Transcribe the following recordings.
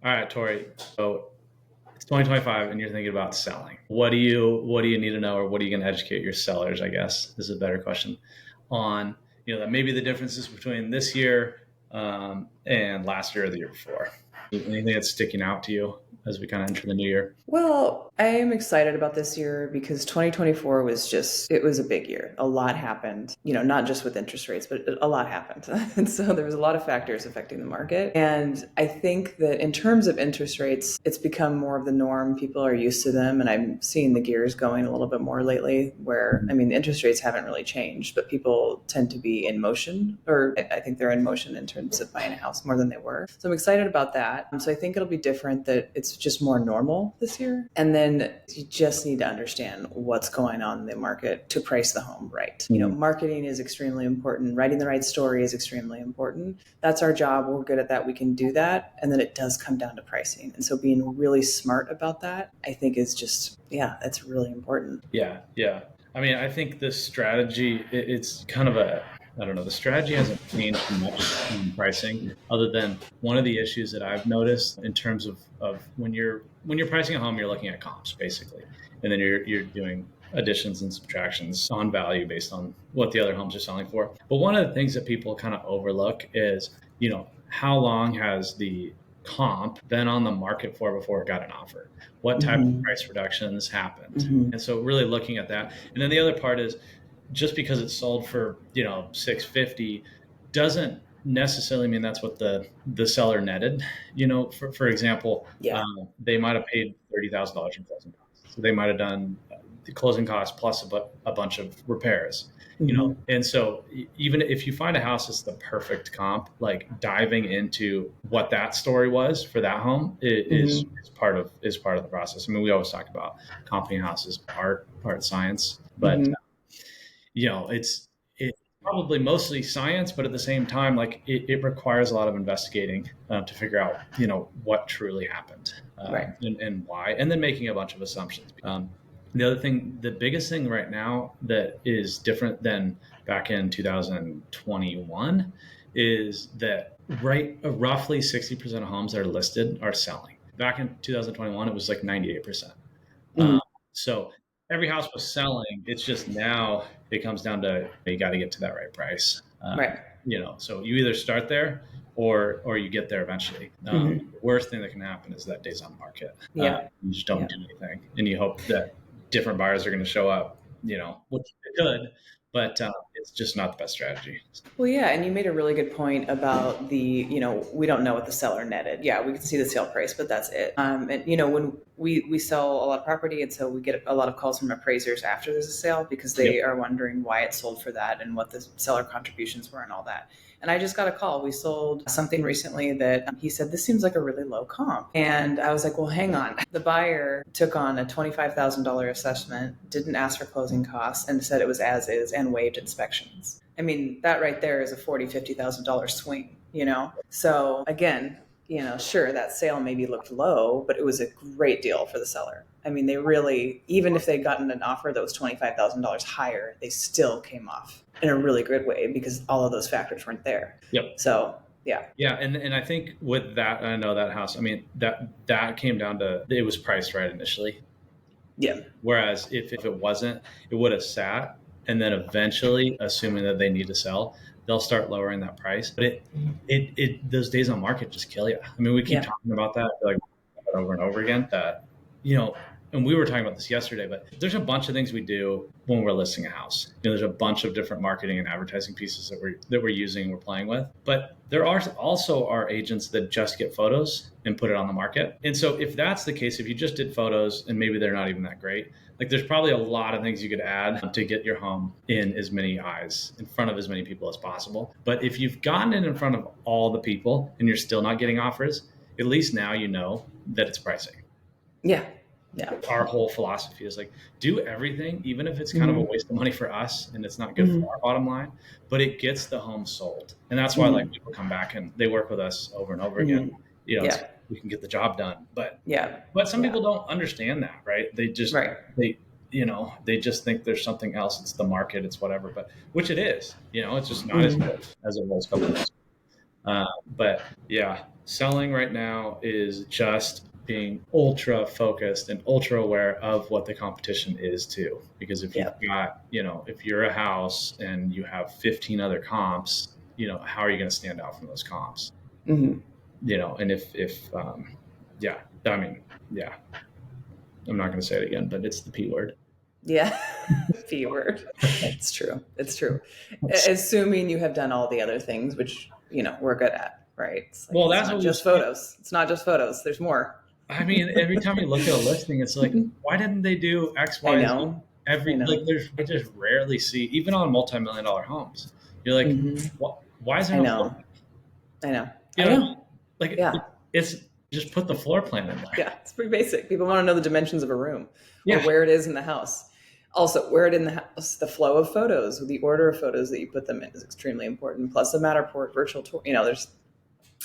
All right, Tori. So it's 2025 and you're thinking about selling. What do you need to know, or what are you going to educate your sellers, I guess, is a better question, on, that maybe the differences between this year and last year or the year before. Anything that's sticking out to you as we kind of enter the new year? Well, I am excited about this year because 2024 it was a big year. A lot happened, not just with interest rates, but a lot happened. And so there was a lot of factors affecting the market. And I think that in terms of interest rates, it's become more of the norm. People are used to them. And I'm seeing the gears going a little bit more lately where, I mean, the interest rates haven't really changed, but people tend to be in motion, or I think they're in motion in terms of buying a house more than they were. So I'm excited about that. So I think it'll be different, that it's just more normal this year. And then you just need to understand what's going on in the market to price the home right. Marketing is extremely important. Writing the right story is extremely important. That's our job. We're good at that. We can do that. And then it does come down to pricing. And so being really smart about that, I think, is just, that's really important. Yeah. I mean, I think this strategy, it's kind of I don't know, the strategy hasn't changed much in pricing, other than one of the issues that I've noticed in terms of when you're pricing a home, you're looking at comps basically, and then you're doing additions and subtractions on value based on what the other homes are selling for. But one of the things that people kind of overlook is, how long has the comp been on the market for before it got an offer? What type of price reductions happened? And so really looking at that. And then the other part is, just because it's sold for, $650 doesn't necessarily mean that's what the seller netted. For example, they might have paid $30,000 in closing costs. So they might have done the closing costs plus a bunch of repairs. And so even if you find a house that's the perfect comp, like diving into what that story was for that home is part of the process. I mean, we always talk about comping houses, part science, but it's probably mostly science, but at the same time, like it requires a lot of investigating to figure out, what truly happened, Right. and why, and then making a bunch of assumptions. The biggest thing right now that is different than back in 2021 is that roughly 60% of homes that are listed are selling. Back in 2021, it was like 98%. So every house was selling. It's just now it comes down to, you got to get to that right price. Right. So you either start there or you get there eventually. The worst thing that can happen is that days on the market. You just don't do anything, and you hope that different buyers are going to show up, which they could, but it's just not the best strategy. Well, yeah, and you made a really good point about we don't know what the seller netted. Yeah, we can see the sale price, but that's it. And when we sell a lot of property, and so we get a lot of calls from appraisers after there's a sale, because they are wondering why it sold for that and what the seller contributions were and all that. And I just got a call. We sold something recently that he said, this seems like a really low comp. And I was like, well, hang on. The buyer took on a $25,000 assessment, didn't ask for closing costs, and said it was as is, and waived inspections. I mean, that right there is a $40,000, $50,000 swing, So again, sure, that sale maybe looked low, but it was a great deal for the seller. I mean, they really, even if they'd gotten an offer that was $25,000 higher, they still came off in a really good way because all of those factors weren't there. Yep. So, yeah. Yeah. And I think with that, I know that house, I mean, that came down to, it was priced right initially. Yeah. Whereas if it wasn't, it would have sat, and then eventually, assuming that they need to sell, they'll start lowering that price. But it those days on market just kill you. I mean, we keep talking about that, like over and over again, that, and we were talking about this yesterday, but there's a bunch of things we do when we're listing a house. There's a bunch of different marketing and advertising pieces that we're using, we're playing with. But there are also our agents that just get photos and put it on the market. And so if that's the case, if you just did photos and maybe they're not even that great, like there's probably a lot of things you could add to get your home in as many eyes, in front of as many people as possible. But if you've gotten it in front of all the people and you're still not getting offers, at least now you know that it's pricing. Yeah. Yeah. Our whole philosophy is like, do everything, even if it's kind of a waste of money for us and it's not good for our bottom line, but it gets the home sold. And that's why like people come back and they work with us over and over again. So we can get the job done. But some people don't understand that, right? They just they just think there's something else. It's the market, it's whatever, but it's it is. It's just not as good as it was a couple of years ago. But yeah, Selling right now is just being ultra focused and ultra aware of what the competition is too. Because if you've Yeah. got, if you're a house and you have 15 other comps, how are you going to stand out from those comps? Mm-hmm. And yeah, I mean, yeah, I'm not going to say it again, but it's the P word. Yeah. P word. It's true. It's true. Assuming you have done all the other things, which, we're good at, right? It's like, Well, it's that's not what we just photos. It's not just photos. There's more. I mean, every time you look at a listing, it's like, why didn't they do X, I Y, Z? know. I know. I just rarely see, even on multi-million dollar homes, you're like, Mm-hmm. why is there I no floor know. plan? I know. You I know what I mean? know. Like, Yeah. it's just put the floor plan in there. Yeah. It's pretty basic. People want to know the dimensions of a room or Yeah. where it is in the house. Also, where it in the house, the flow of photos, the order of photos that you put them in is extremely important. Plus, the Matterport virtual tour. There's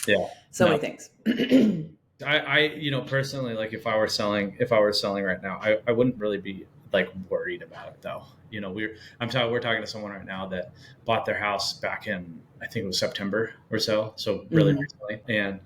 Yeah. so No, many things. personally, like if I were selling right now, I wouldn't really be like worried about it though. We're talking to someone right now that bought their house back in, I think it was September or so really Mm-hmm. recently, and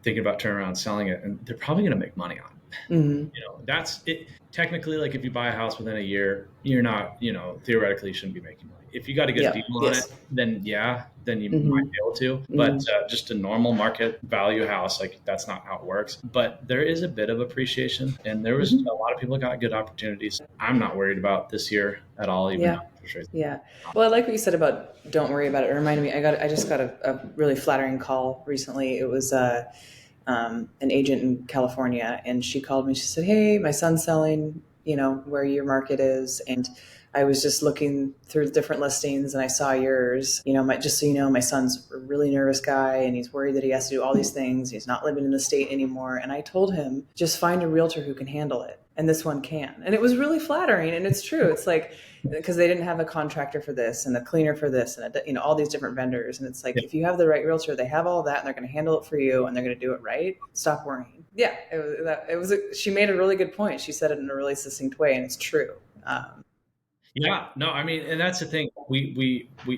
thinking about turning around and selling it, and they're probably going to make money on it. Mm-hmm. That's it. Technically, like if you buy a house within a year, you're not, theoretically you shouldn't be making money. If you got a good Yeah. deal on it, Yes. then yeah, then you might Mm-hmm. be able to. But Mm-hmm. just a normal market value house, like that's not how it works. But there is a bit of appreciation, and there was Mm-hmm. a lot of people got good opportunities. I'm not worried about this year at all, even though Yeah. interest rates. Yeah. Well, I like what you said about don't worry about it. It reminded me, I just got a really flattering call recently. It was an agent in California, and she called me. She said, "Hey, my son's selling, where your market is." And I was just looking through different listings and I saw yours. Just so you know, my son's a really nervous guy and he's worried that he has to do all these things. He's not living in the state anymore. And I told him, just find a realtor who can handle it. And this one can. And it was really flattering. And it's true. It's like, because they didn't have a contractor for this and a cleaner for this and all these different vendors, and it's like, Yeah. if you have the right realtor, they have all that and they're going to handle it for you and they're going to do it right. Stop worrying. Yeah, she made a really good point. She said it in a really succinct way, and it's true. Yeah, no, I mean, and that's the thing.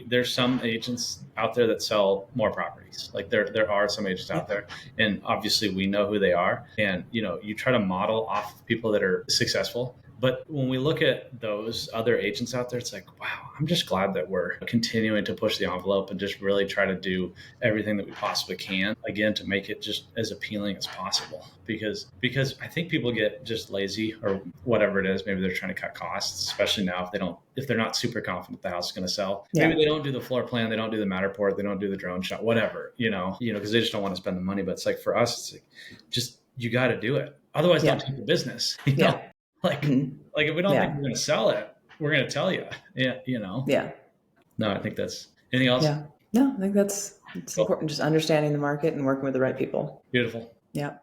There's some agents out there that sell more properties. Like there are some agents Yeah. out there, and obviously we know who they are. And you try to model off of people that are successful. But when we look at those other agents out there, it's like, wow, I'm just glad that we're continuing to push the envelope and just really try to do everything that we possibly can, again, to make it just as appealing as possible. Because I think people get just lazy or whatever it is. Maybe they're trying to cut costs, especially now if they're not super confident the house is going to sell. Maybe Yeah. they don't do the floor plan, they don't do the Matterport, they don't do the drone shot, whatever, because they just don't want to spend the money. But it's like for us, it's like, just you got to do it. Otherwise, don't Yeah. take the business. Yeah. Like, Mhm. like if we don't think Yeah. we're going to sell it, we're going to tell you. Yeah, Yeah. No, I think that's anything else. Yeah. No, I think it's Cool, important. Just understanding the market and working with the right people. beautiful. Yeah.